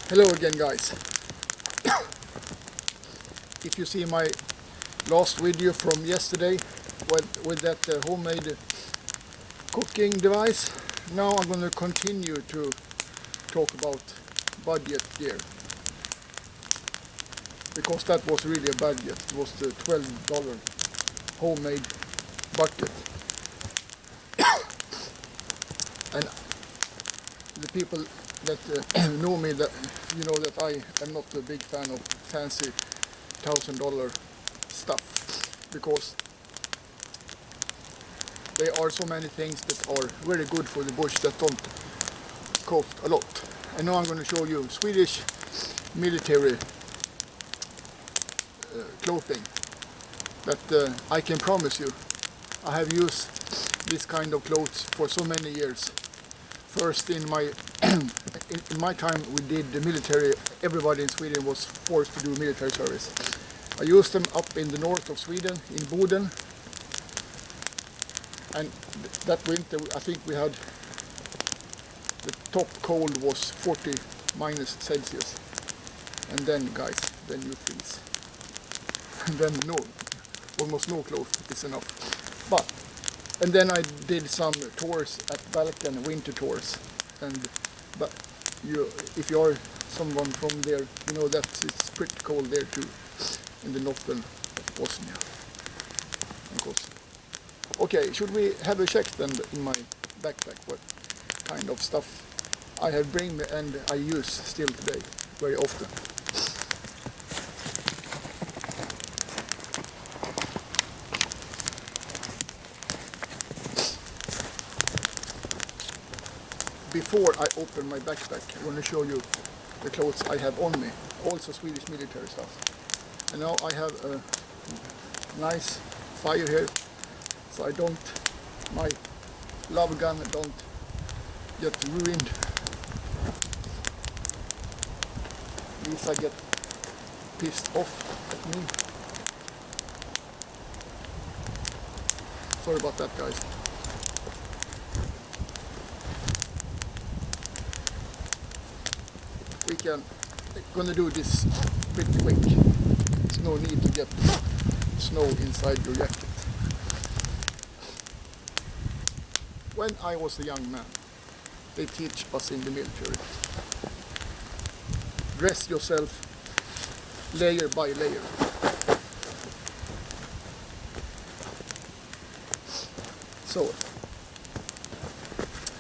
Hello again, guys. If you see my last video from yesterday with that homemade cooking device, now I'm going to continue to talk about budget gear, because that was really a budget. It was the $12 homemade bucket. And the people that know me, that you know that I am not a big fan of fancy $1,000 stuff, because there are so many things that are very good for the bush that don't cost a lot. And now I'm going to show you Swedish military clothing that I can promise you I have used this kind of clothes for so many years. First, in my in my time we did the military. Everybody in Sweden was forced to do military service. I used them up in the north of Sweden, in Boden, and that winter I think we had the top cold was 40 minus Celsius, and then guys, then you freeze, and then almost no clothes is enough. And then I did some tours at Balkan, winter tours, but if you are someone from there, you know that it's pretty cold there too, in the northern of Bosnia, of course. Okay, should we have a check then in my backpack what kind of stuff I have bring me and I use still today very often. Before I open my backpack, I'm going to show you the clothes I have on me, also Swedish military stuff. And now I have a nice fire here, so my love gun don't get ruined. Lisa get pissed off at me. Sorry about that, guys. We're gonna do this pretty quick. There's no need to get snow inside your jacket. When I was a young man, they teach us in the military, dress yourself layer by layer. So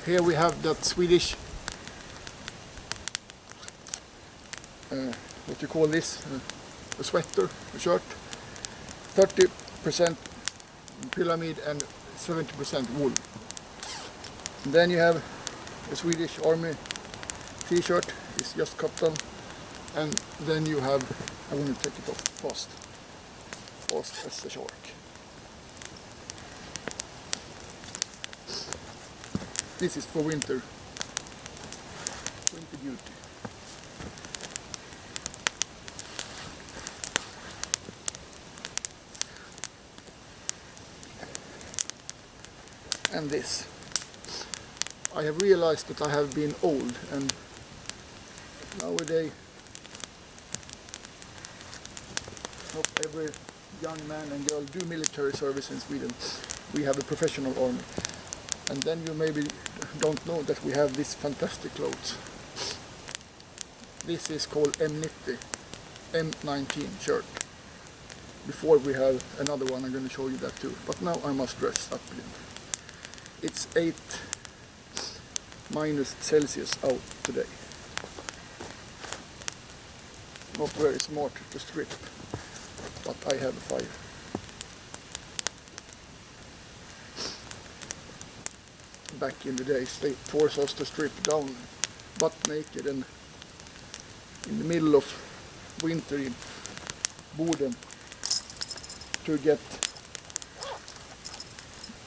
here we have that Swedish what you call this, a sweater, a shirt, 30% pyramid and 70% wool. And then you have a Swedish army t-shirt, it's just cotton, and then you have, I want to take it off fast as a shark. This is for winter duty. And this. I have realized that I have been old, and nowadays not every young man and girl do military service in Sweden. We have a professional army, and then you maybe don't know that we have this fantastic clothes. This is called M19 shirt. Before we have another one, I'm going to show you that too, but now I must dress up again. It's 8 minus Celsius out today. Not very smart to strip, but I have a fire. Back in the days they forced us to strip down butt naked, and in the middle of winter in Boden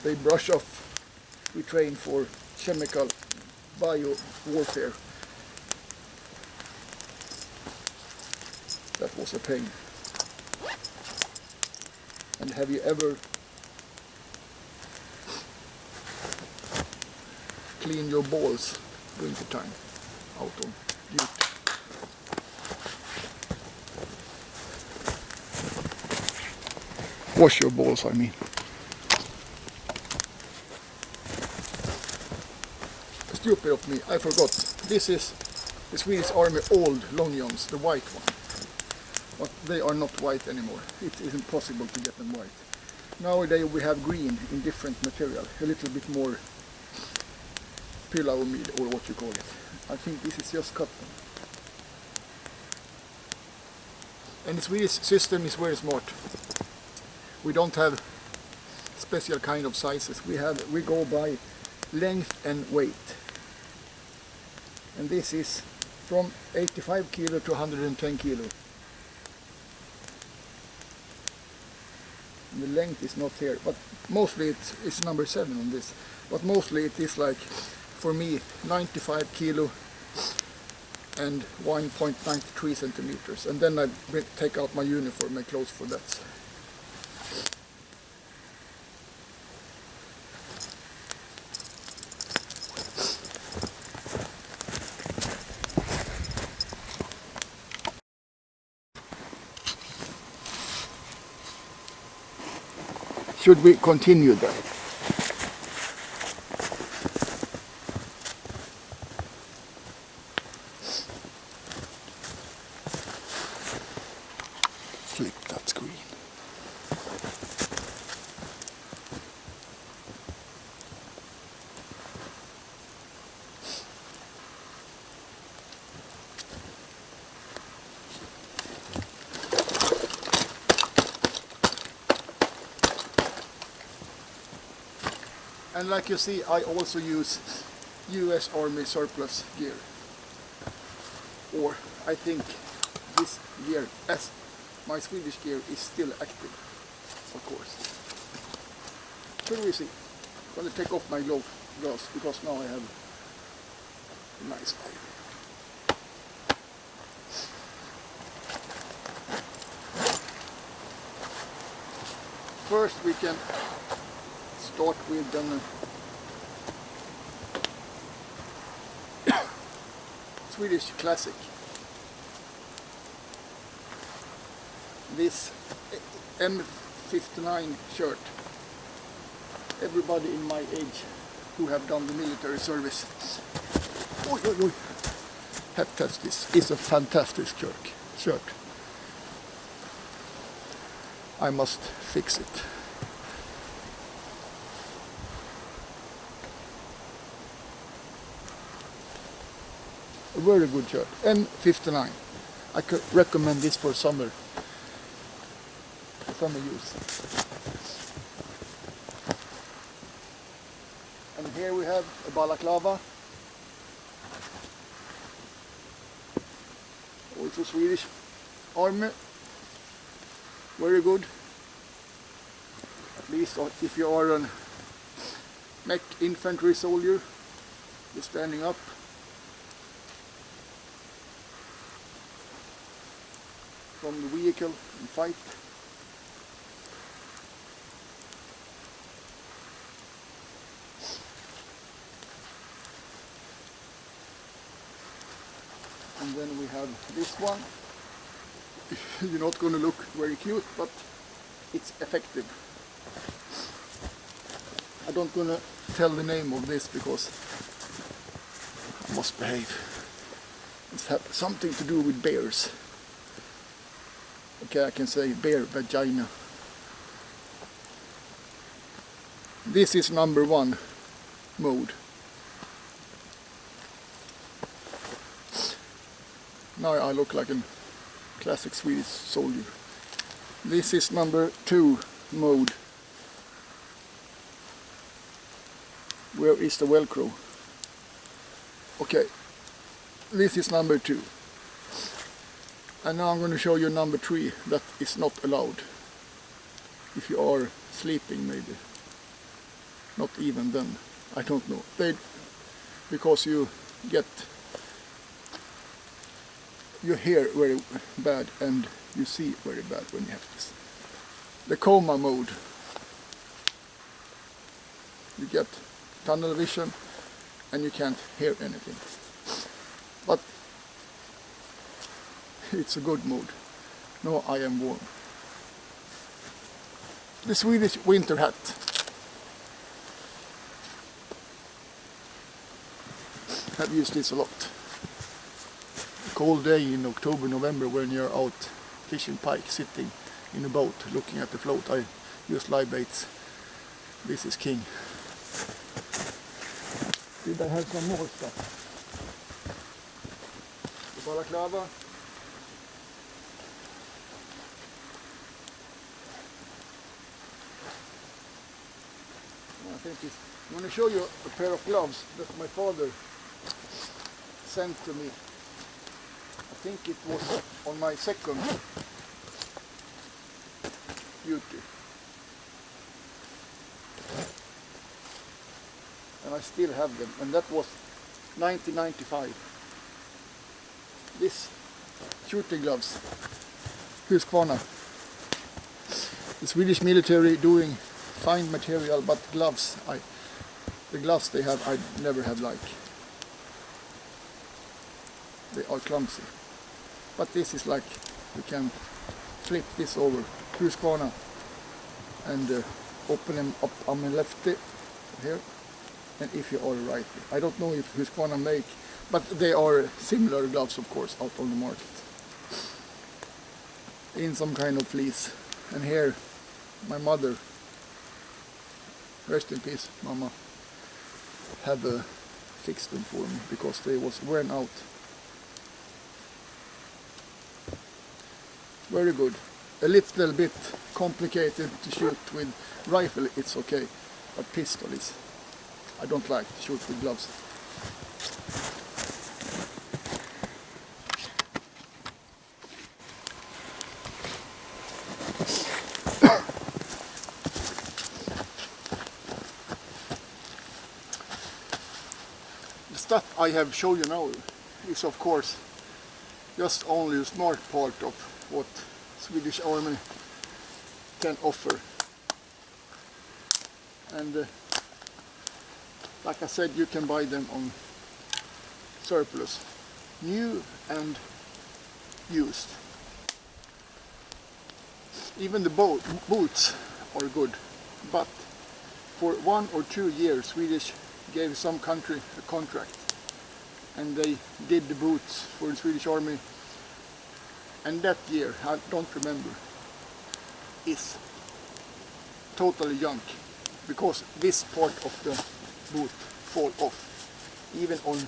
they brush off. We train for chemical bio warfare. That was a pain. And have you ever cleaned your balls winter time out on duty? Wash your balls, I mean. Stupid of me, I forgot. This is the Swedish Army old long johns, the white one. But they are not white anymore. It is impossible to get them white. Nowadays we have green in different material, a little bit more pillow meat or what you call it. I think this is just cotton. And the Swedish system is very smart. We don't have special kind of sizes. We go by length and weight. And this is from 85 kilo to 110 kilo. And the length is not here, but mostly it's number 7 on this. But mostly it is like, for me, 95 kilo and 1.93 centimeters. And then I take out my uniform and clothes for that. Should we continue then? Flip that screen. And like you see, I also use US Army surplus gear. Or I think this gear, as my Swedish gear, is still active, of course. Should we see? I'm going to take off my gloves because now I have a nice fire. First we can start with an Swedish classic. This M59 shirt. Everybody in my age who have done the military service have touched this. It's a fantastic shirt. I must fix it. A very good shirt. M59. I could recommend this for summer use. And here we have a balaclava. Also Swedish Army. Very good. At least if you are an mech infantry soldier, you're standing up. From the vehicle and fight. And then we have this one. You're not going to look very cute, but it's effective. I don't going to tell the name of this because I must behave. It's something to do with bears. Okay, I can say bear vagina. This is number 1 mode. Now I look like a classic Swedish soldier. This is number 2 mode. Where is the Velcro? Okay, this is number 2. And now I'm going to show you number 3 that is not allowed. If you are sleeping maybe. Not even then. I don't know. Because you hear very bad and you see very bad when you have this. The coma mode. You get tunnel vision and you can't hear anything. But it's a good mood. No, I am warm. The Swedish winter hat. I've used this a lot. A cold day in October, November when you're out fishing pike, sitting in a boat, looking at the float. I use live baits. This is king. Did I have some more stuff? The balaclava. I think I'm going to show you a pair of gloves that my father sent to me. I think it was on my second duty. And I still have them, and that was 1995. This shooting gloves, Husqvarna. The Swedish military doing fine material, but gloves, the gloves they have, I never have liked. They are clumsy. But this is like, you can flip this over, Husqvarna, and open them up on the left here, and if you are righty. I don't know if Husqvarna make, but they are similar gloves, of course, out on the market. In some kind of fleece. And here, my mother, rest in peace, Mama, have fixed them for me because they was worn out. Very good. A little bit complicated to shoot with rifle, it's okay, but pistol is, I don't like to shoot with gloves. The stuff I have shown you now is of course just only a smart part of what Swedish Army can offer. And like I said, you can buy them on surplus, new and used. Even the boots are good, but for 1 or 2 years Swedish gave some country a contract and they did the boots for the Swedish Army, and that year, I don't remember, is totally junk because this part of the boot fall off, even on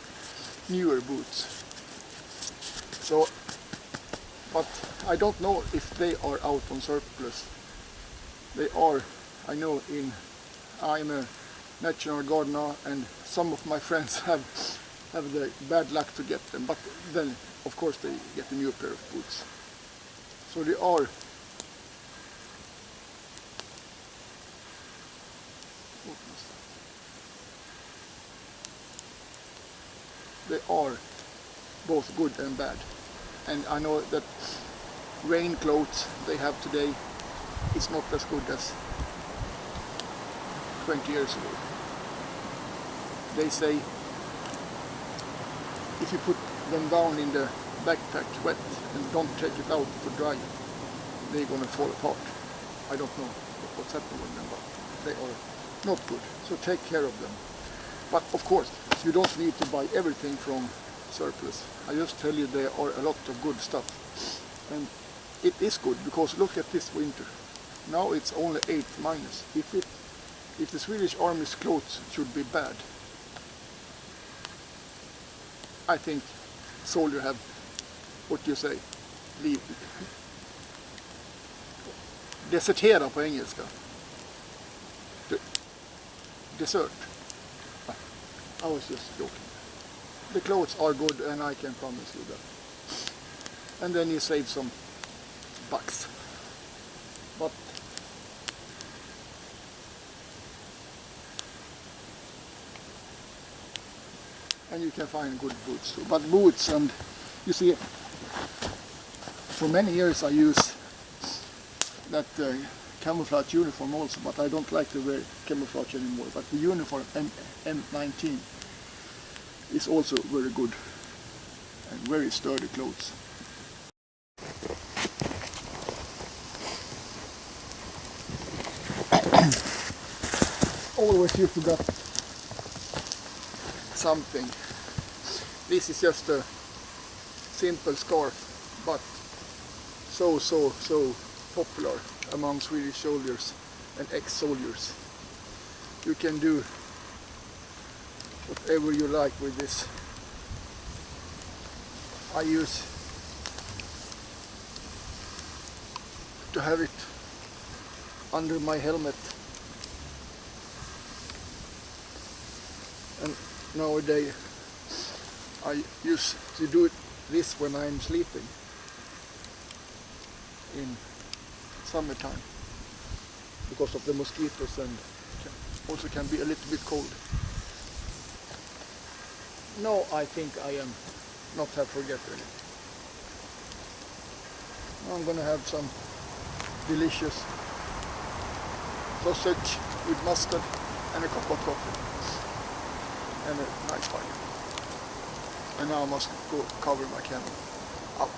newer boots. So, but I don't know if they are out on surplus. They are, I know, I'm a National Guard now, and some of my friends have the bad luck to get them, but then of course they get a new pair of boots. So they are both good and bad. And I know that rain clothes they have today is not as good as 20 years ago. They say if you put them down in the backpack wet and don't take it out for dry, they're gonna fall apart. I don't know what's happening with them, but they are not good. So take care of them. But of course, you don't need to buy everything from surplus. I just tell you there are a lot of good stuff. And it is good because look at this winter. Now it's only 8 minus. If the Swedish Army's clothes should be bad, I think soldier have, what you say, leave. Desertera på engelska. Desert. I was just joking. The clothes are good and I can promise you that. And then you save some bucks. But and you can find good boots too. But boots, and you see, for many years I use that camouflage uniform also, but I don't like to wear camouflage anymore. But the uniform M19 is also very good and very sturdy clothes. always used to get something. This is just a simple scarf, but so popular among Swedish soldiers and ex-soldiers. You can do whatever you like with this. I use to have it under my helmet, and nowadays I used to do this when I'm sleeping in summertime because of the mosquitoes, and also can be a little bit cold. No, I think I am not have forgotten it. Now I'm gonna have some delicious sausage with mustard and a cup of coffee and a nice fire. And now I must go cover my camera out.